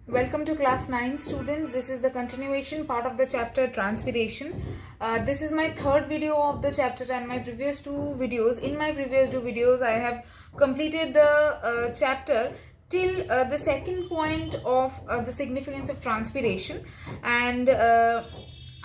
Welcome to class 9 students. This is the continuation part of the chapter transpiration. This is my third video of the chapter and my previous two videos. In my previous two videos I have completed the chapter till the second point of the significance of transpiration, and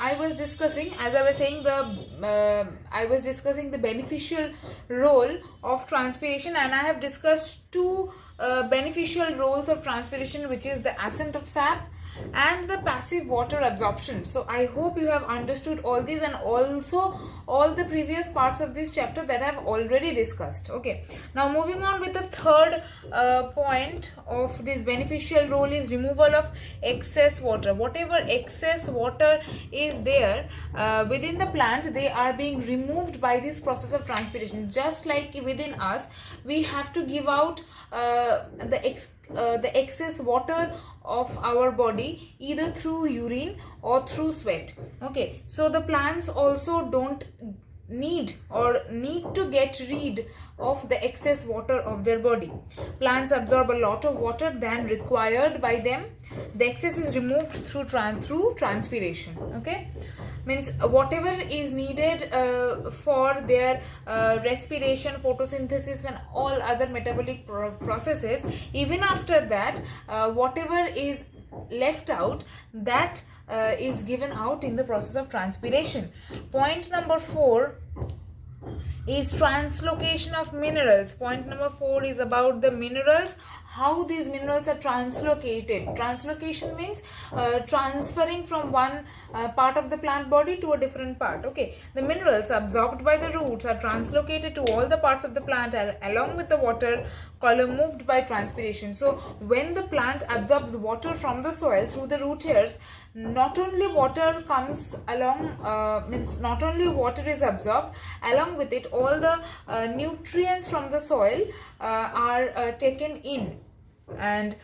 I was discussing, as I was saying, I was discussing the beneficial role of transpiration, and I have discussed two beneficial roles of transpiration, which is the ascent of sap and the passive water absorption. So I hope you have understood all these and also all the previous parts of this chapter that I have already discussed. Okay, now moving on with the third point of this beneficial role is removal of excess water. Whatever excess water is there within the plant, they are being removed by this process of transpiration. Just like within us, we have to give out the excess water of our body either through urine or through sweat. Okay, so the plants also don't need to get rid of the excess water of their body. Plants absorb a lot of water than required by them. The excess is removed through transpiration. Okay, means whatever is needed for their respiration, photosynthesis and all other metabolic processes, even after that whatever is left out, that is given out in the process of transpiration. Point number 4 is translocation of minerals. Point number 4 is about the minerals, how these minerals are translocated. Translocation means transferring from one part of the plant body to a different part. Okay, the minerals absorbed by the roots are translocated to all the parts of the plant along with the water column moved by transpiration. So when the plant absorbs water from the soil through the root hairs, not only water comes along, not only water is absorbed, along with it all the nutrients from the soil are taken in, and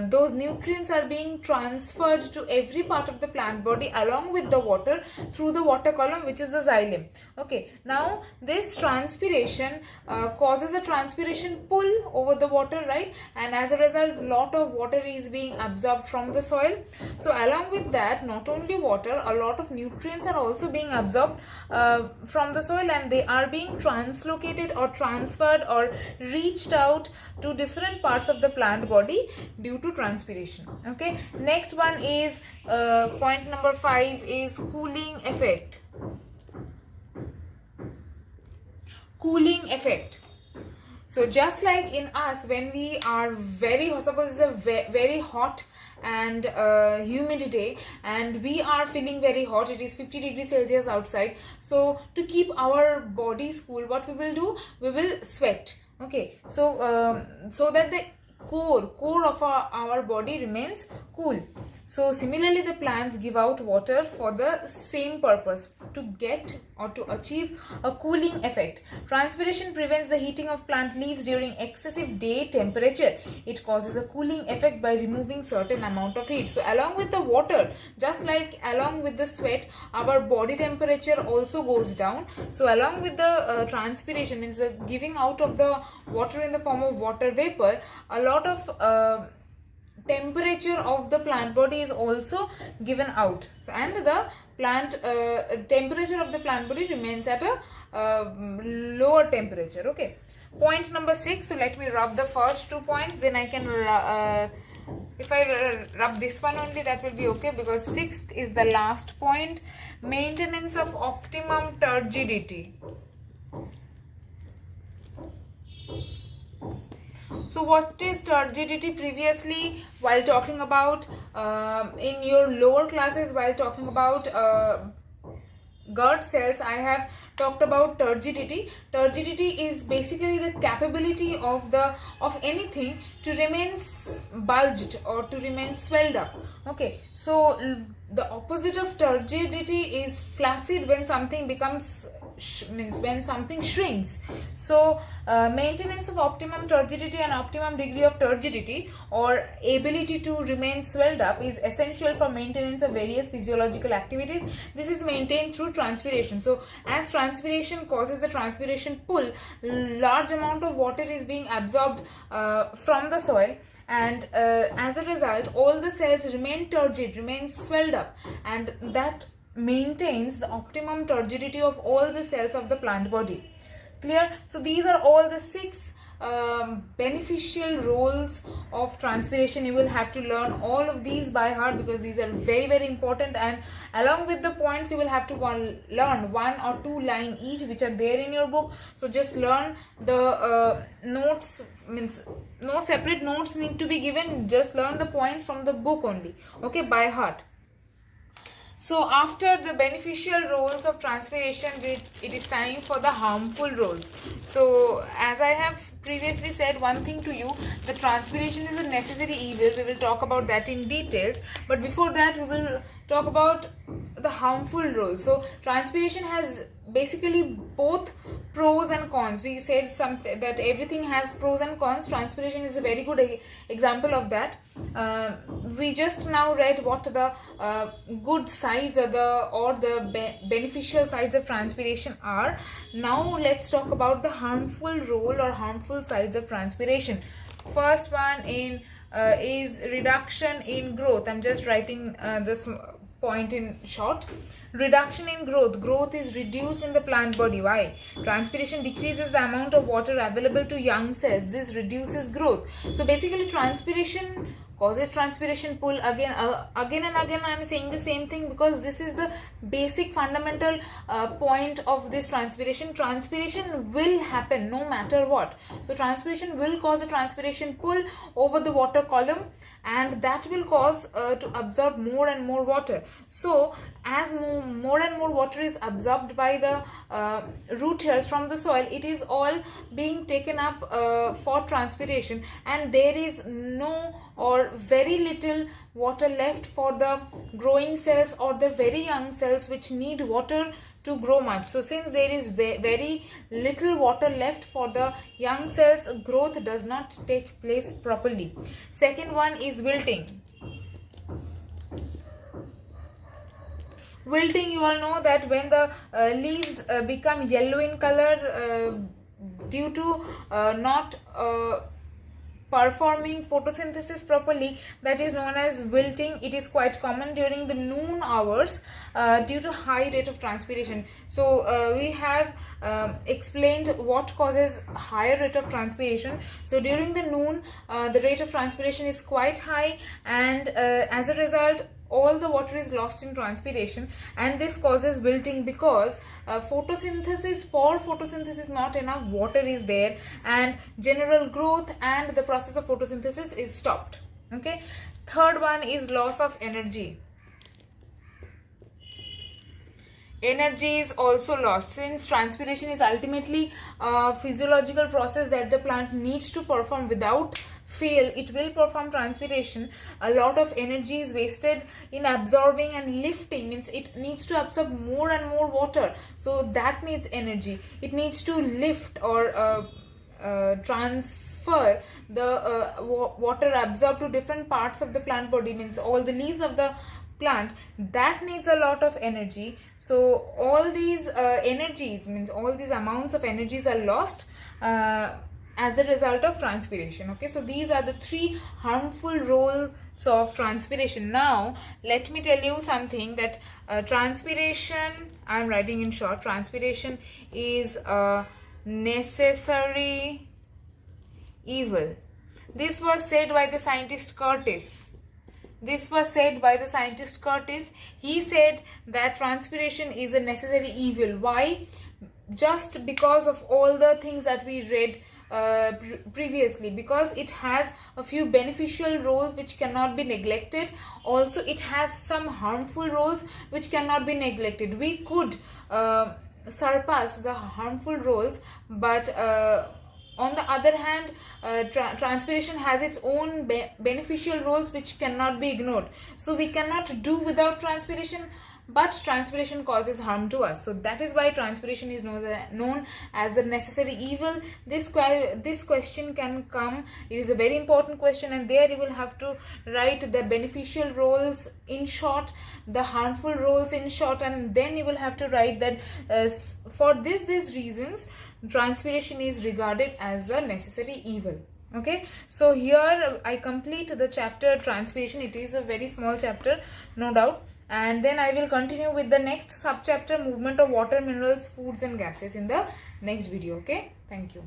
those nutrients are being transferred to every part of the plant body along with the water through the water column, which is the xylem. Okay, now this transpiration causes a transpiration pull over the water, right? And as a result, lot of water is being absorbed from the soil. So along with that, not only water, a lot of nutrients are also being absorbed from the soil, and they are being translocated or transferred or reached out to different parts of the plant body due to transpiration. Okay, next one is point number 5 is cooling effect. Cooling effect. So just like in us, when we are suppose it's a very hot and humid day and we are feeling very hot, it is 50 degrees Celsius outside, so to keep our bodies cool, what we will do, we will sweat. Okay, so so that the core of our body remains cool. So similarly, the plants give out water for the same purpose, to get or to achieve a cooling effect. Transpiration prevents the heating of plant leaves during excessive day temperature. It causes a cooling effect by removing certain amount of heat. So along with the water, just like along with the sweat, our body temperature also goes down. So along with the transpiration, means the giving out of the water in the form of water vapor, a lot of temperature of the plant body is also given out. So and the plant temperature of the plant body remains at a lower temperature. Okay, point number 6. So let me rub the first 2 points, then I can if I rub this one only, that will be okay, because 6th is the last point. Maintenance of optimum turgidity. So what is turgidity? Previously, while talking about in your lower classes, while talking about Gerd cells, I have talked about turgidity. Turgidity is basically the capability of anything to remain bulged or to remain swelled up. Okay, so the opposite of turgidity is flaccid, when something becomes means when something shrinks. So maintenance of optimum turgidity and optimum degree of turgidity or ability to remain swelled up is essential for maintenance of various physiological activities. This is maintained through transpiration. So as transpiration causes the transpiration pull, large amount of water is being absorbed from the soil, and as a result all the cells remain turgid, remain swelled up, and that maintains the optimum turgidity of all the cells of the plant body. Clear? So these are all the 6 beneficial roles of transpiration. You will have to learn all of these by heart because these are very very important, and along with the points you will have to learn 1 or 2 line each which are there in your book. So just learn the notes, means no separate notes need to be given, just learn the points from the book only, okay, by heart. So after the beneficial roles of transpiration, it is time for the harmful roles. So as I have previously said one thing to you, the transpiration is a necessary evil. We will talk about that in details, but before that we will talk about the harmful roles. So transpiration has basically both pros and cons. We said something that everything has pros and cons. Transpiration is a very good example of that. We just now read what the good sides or the beneficial sides of transpiration are. Now let's talk about the harmful role or harmful sides of transpiration. First one is reduction in growth. I'm just writing this point in short. Reduction in growth. Growth is reduced in the plant body. Why? Transpiration decreases the amount of water available to young cells. This reduces growth. So basically transpiration causes transpiration pull. Again and again I am saying the same thing because this is the basic fundamental point of this transpiration. Transpiration will happen no matter what. So transpiration will cause a transpiration pull over the water column, and that will cause to absorb more and more water. So as more and more water is absorbed by the root hairs from the soil, it is all being taken up for transpiration, and there is no or very little water left for the growing cells or the very young cells which need water to grow much. So since there is very little water left for the young cells, growth does not take place properly. Second one is wilting. Wilting, you all know that when the leaves become yellow in color due to not performing photosynthesis properly, that is known as wilting. It is quite common during the noon hours due to high rate of transpiration. So we have explained what causes higher rate of transpiration. So during the noon the rate of transpiration is quite high, and as a result all the water is lost in transpiration, and this causes wilting because for photosynthesis not enough water is there, and general growth and the process of photosynthesis is stopped. Okay. Third one is loss of energy. Energy is also lost since transpiration is ultimately a physiological process that the plant needs to perform. Without fail, it will perform transpiration. A lot of energy is wasted in absorbing and lifting, means it needs to absorb more and more water, so that needs energy. It needs to lift or transfer the water absorbed to different parts of the plant body, means all the leaves of the plant, that needs a lot of energy. So all these energies, means all these amounts of energies are lost as a result of transpiration. Okay, so these are the 3 harmful roles of transpiration. Now let me tell you something, that transpiration, I am writing in short, transpiration is a necessary evil. This was said by the scientist Curtis. He said that transpiration is a necessary evil. Why? Just because of all the things that we read previously, because it has a few beneficial roles which cannot be neglected. Also it has some harmful roles which cannot be neglected. We could surpass the harmful roles, but on the other hand, transpiration has its own beneficial roles which cannot be ignored. So we cannot do without transpiration, but transpiration causes harm to us. So that is why transpiration is known as a necessary evil. This question can come. It is a very important question, and there you will have to write the beneficial roles in short, the harmful roles in short, and then you will have to write that for these reasons transpiration is regarded as a necessary evil. Okay, so here I complete the chapter transpiration. It is a very small chapter, no doubt, and then I will continue with the next subchapter, movement of water, minerals, foods and gases, in the next video. Okay, thank you.